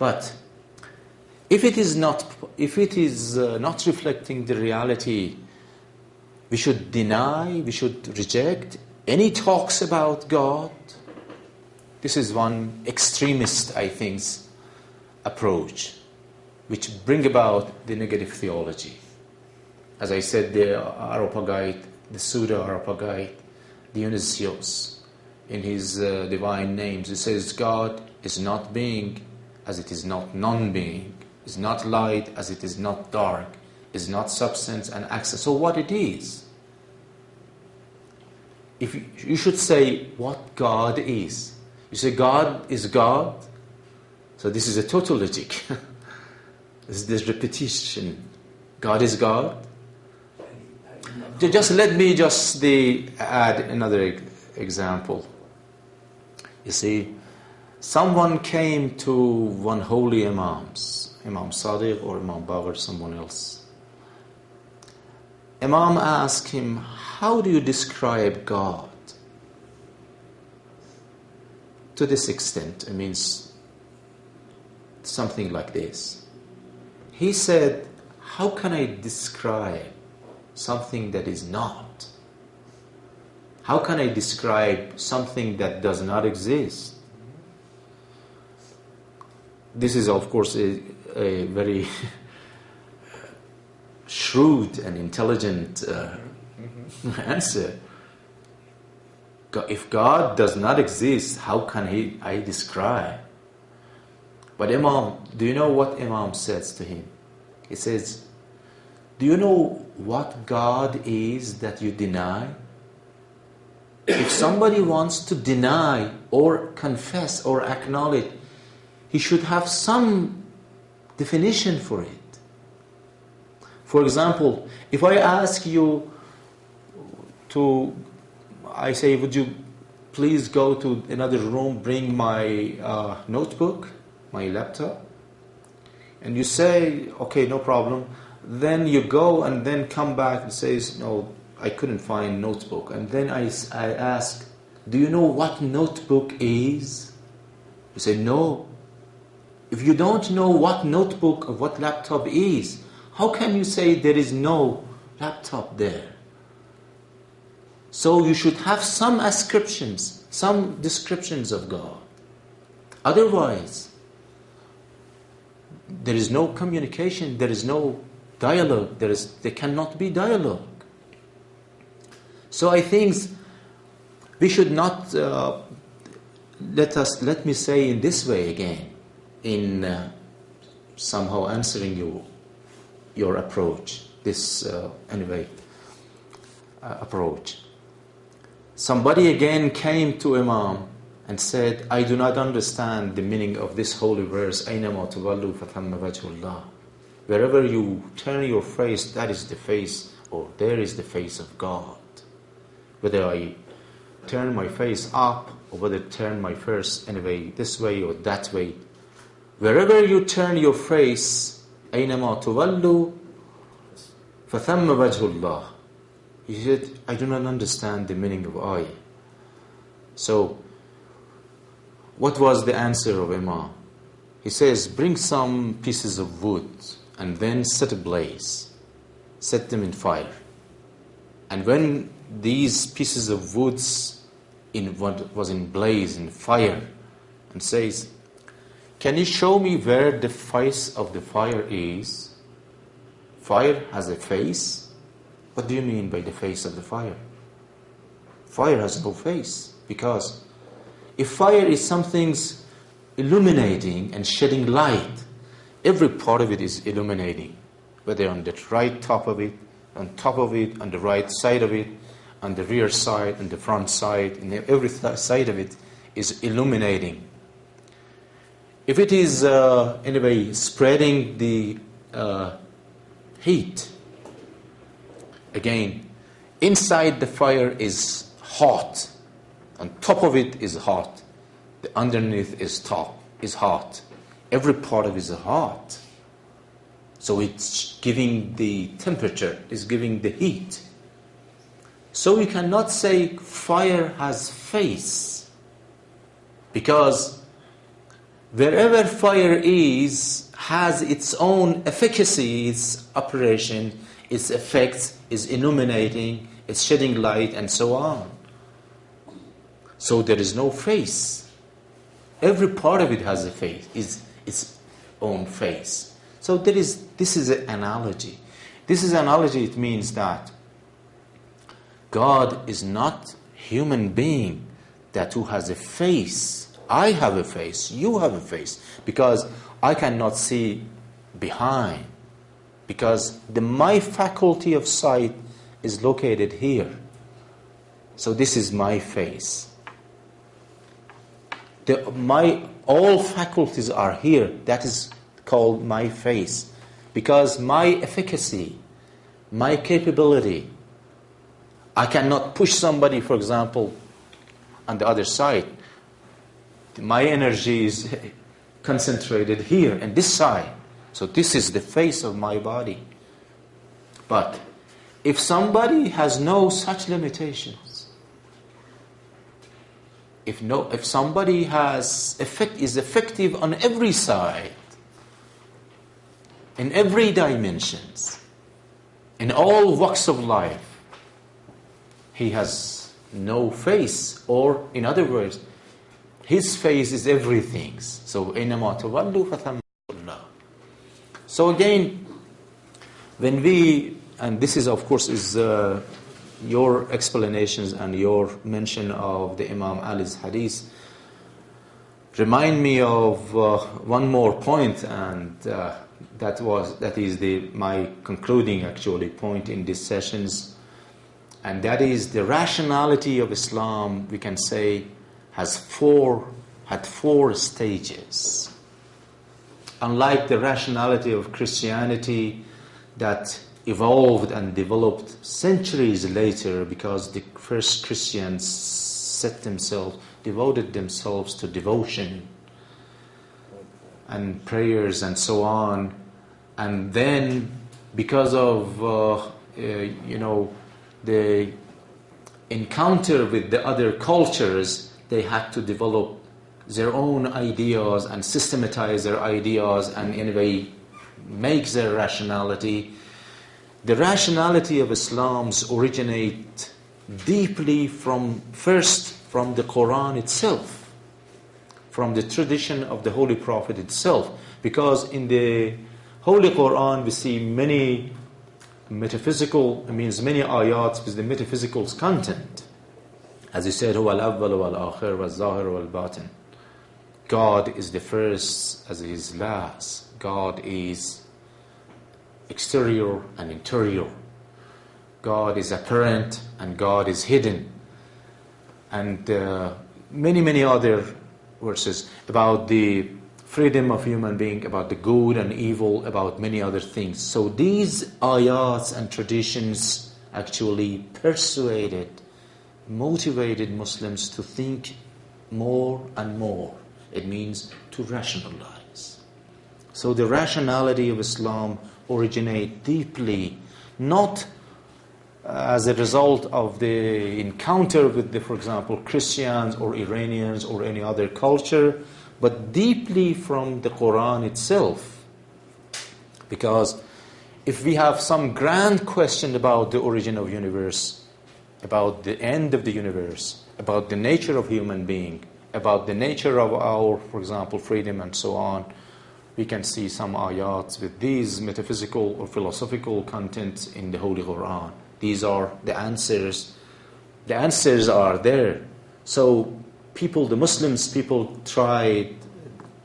But if it is not reflecting the reality, we should deny, we should reject any talks about God. This is one extremist, I think, approach, which bring about the negative theology. As I said, the Areopagite, the pseudo-Areopagite, Dionysius, in his divine names, he says God is not being as it is not non-being, is not light as it is not dark, is not substance and access. So what it is? If you should say what God is. You say God is God. So this is a tautologic. This is repetition. God is God. Just let me add another example. You see, someone came to one holy Imams, Imam Sadiq or Imam Baqir, someone else. Imam asked him, how do you describe God? To this extent, it means something like this. He said, how can I describe something that is not? How can I describe something that does not exist? This is, of course, a very shrewd and intelligent answer. If God does not exist, how can I describe? But Imam, do you know what Imam says to him? He says, do you know what God is that you deny? If somebody wants to deny or confess or acknowledge, he should have some definition for it. For example, if I ask you I say, would you please go to another room, bring my notebook, my laptop? And you say, okay, no problem. Then you go and then come back and says, no, I couldn't find notebook. And then I ask, do you know what notebook is? You say, no. If you don't know what notebook or what laptop is, how can you say there is no laptop there? So you should have some ascriptions, some descriptions of God. Otherwise, there is no communication, there is no dialogue, there cannot be dialogue. So I think we should not, let me say in this way again, in somehow answering your approach, this approach. Somebody again came to Imam and said, I do not understand the meaning of this holy verse, أَيْنَمَا تُوَلُّوا فَثَمَّ وَجْهُ اللَّهِ. Wherever you turn your face, that is the face, or there is the face of God. Whether I turn my face up, or whether I turn my face anyway, this way or that way, wherever you turn your face, أَيْنَمَا تُوَلُّوا فَثَمَّ وَجْهُ اللَّهِ. He said, I do not understand the meaning of ayah. So, what was the answer of Imam? He says, bring some pieces of wood and then set a blaze. Set them in fire. And when these pieces of woods was in blaze, in fire, and says, can you show me where the face of the fire is? Fire has a face. What do you mean by the face of the fire? Fire has no face, because if fire is something's illuminating and shedding light, every part of it is illuminating, whether on the right top of it, on top of it, on the right side of it, on the rear side, on the front side, and every side of it is illuminating. If it is anyway spreading the heat, again, inside the fire is hot, on top of it is hot, the underneath is hot. Every part of it is hot. So it's giving the temperature, it's giving the heat. So we cannot say fire has face, because Wherever fire is, has its own efficacy, its operation, its effects, is illuminating, it's shedding light, and so on. So there is no face. Every part of it has a face, is its own face. So this is an analogy. This is an analogy. It means that God is not human being that who has a face. I have a face, you have a face, because I cannot see behind, because my faculty of sight is located here. So this is my face. All faculties are here. That is called my face, because my efficacy, my capability, I cannot push somebody, for example, on the other side. My energy is concentrated here and this side. So this is the face of my body. But if somebody has no such limitations, if somebody is effective on every side, in every dimensions, in all walks of life, he has no face, or in other words, his face is everything. So إِنَّمَا تُوَلُّوا فَثَمَّ اللَّهُ. So again, when and this is of course is your explanations and your mention of the Imam Ali's hadith, remind me of one more point, and that is my concluding actually point in these sessions, and that is the rationality of Islam. We can say had four stages. Unlike the rationality of Christianity that evolved and developed centuries later, because the first Christians devoted themselves to devotion and prayers and so on, and then because of the encounter with the other cultures, they had to develop their own ideas and systematize their ideas and in a way make their rationality. The rationality of Islam's originate deeply from the Quran itself, from the tradition of the Holy Prophet itself, because in the Holy Quran we see many many ayats with the metaphysical content. As he said, هو الأول والآخر والظاهر والباطن. God is the first as he is last. God is exterior and interior. God is apparent and God is hidden. And many other verses about the freedom of human being, about the good and evil, about many other things. So these ayats and traditions actually motivated Muslims to think more and more. It means to rationalize. So the rationality of Islam originate deeply, not as a result of the encounter with for example, Christians or Iranians or any other culture, but deeply from the Quran itself. Because if we have some grand question about the origin of universe, about the end of the universe, about the nature of human being, about the nature of our, for example, freedom and so on, we can see some ayats with these metaphysical or philosophical contents in the Holy Quran. These are the answers. The answers are there. So the Muslims tried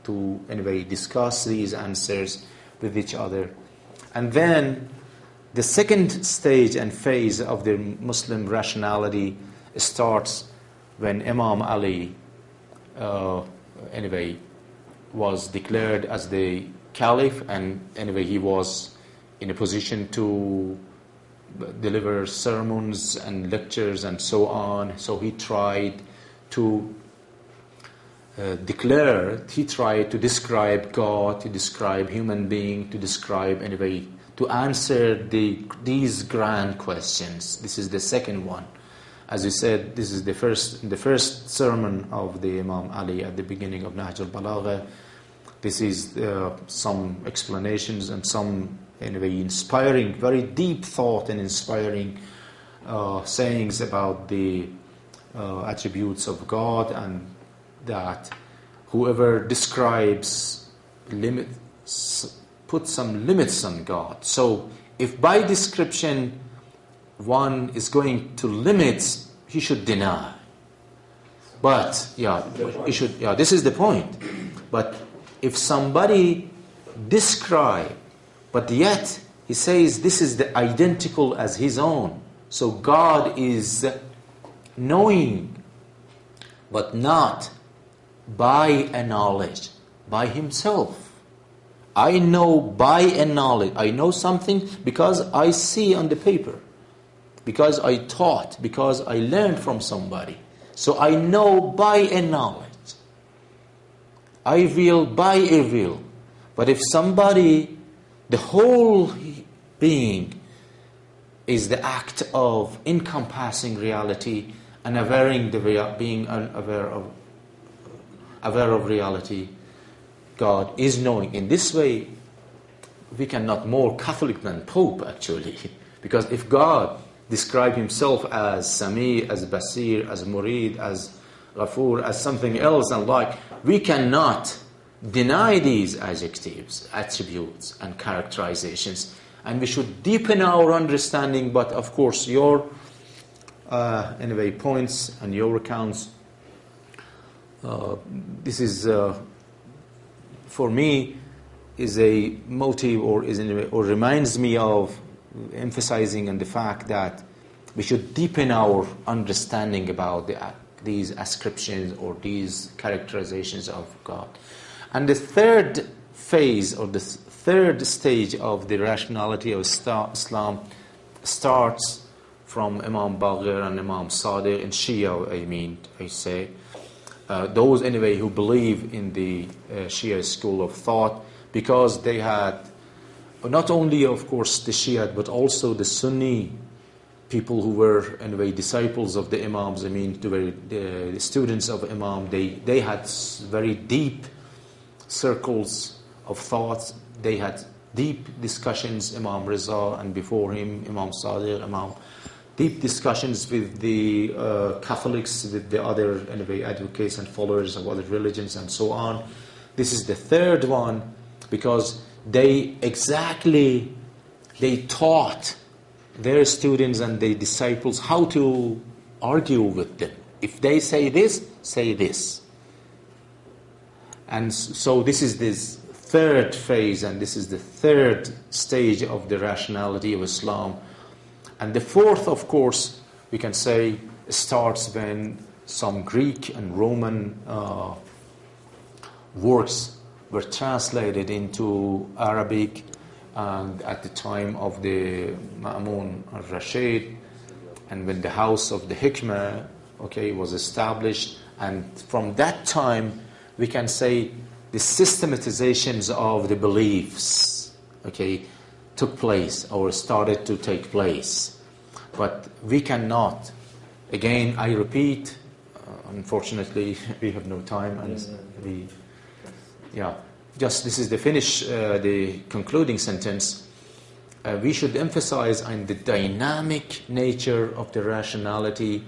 to anyway discuss these answers with each other. And then the second stage and phase of the Muslim rationality starts when Imam Ali was declared as the caliph, and he was in a position to deliver sermons and lectures and so on. So he tried to describe God, to describe human being, to describe to answer these grand questions. This is the second one. As we said, this is the first sermon of the Imam Ali at the beginning of Nahj al-Balagha, This is some explanations and some anyway inspiring, very deep thought and inspiring sayings about the attributes of God, and that whoever describes put some limits on God. So if by description one is going to limit, he should deny. But this is the point. But if somebody describe, but yet he says this is the identical as his own, so God is knowing, but not by a knowledge, by himself. I know by a knowledge. I know something because I see on the paper, because I taught, because I learned from somebody. So I know by a knowledge. I will by a will. But if somebody, the whole being is the act of encompassing reality and being unaware of reality, God is knowing. In this way, we cannot more Catholic than Pope, actually. Because if God describes himself as Sami, as Basir, as Murid, as Ghafur, as something else, and we cannot deny these adjectives, attributes, and characterizations. And we should deepen our understanding. But of course, your points and your accounts, this is for me is a motive, or reminds me of emphasizing on the fact that we should deepen our understanding about these ascriptions or these characterizations of God. And the third phase, or the third stage of the rationality of Islam starts from Imam Baqir and Imam Sadiq in Shia, I say. Those who believe in the Shia school of thought, because they had not only, of course, the Shia, but also the Sunni people who were disciples of the Imams. The students of Imam. They had very deep circles of thoughts. They had deep discussions. Imam Riza, and before him Imam Sadiq, deep discussions with the Catholics, with the other advocates and followers of other religions, and so on. This is the third one, because they taught their students and their disciples how to argue with them. If they say this, say this. And so this is this third phase, and this is the third stage of the rationality of Islam. And the fourth, of course, we can say starts when some Greek and Roman works were translated into Arabic, and at the time of the Ma'mun al-Rashid, and when the house of the Hikmah was established, and from that time we can say the systematizations of the beliefs took place, or started to take place. But we cannot, again I repeat, unfortunately we have no time, and this is the concluding sentence. We should emphasize on the dynamic nature of the rationality,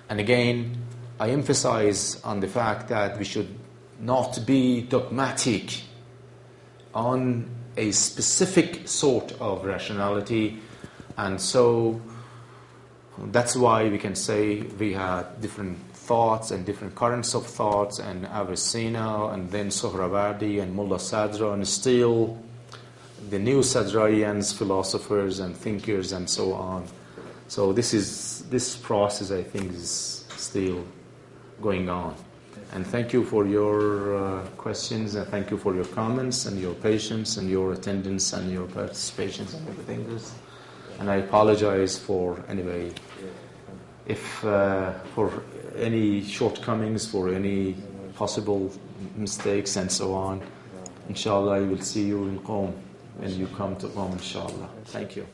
and again I emphasize on the fact that we should not be dogmatic on a specific sort of rationality. And so that's why we can say we had different thoughts and different currents of thoughts, and Avicenna, and then Sohrawardi and Mullah Sadra, and still the new Sadraians, philosophers and thinkers, and so on. So this process, I think, is still going on. And thank you for your questions, and thank you for your comments and your patience and your attendance and your participation and everything. And I apologize for if for any shortcomings, for any possible mistakes and so on. Inshallah, I will see you in Qom when you come to Qom, inshallah. Thank you.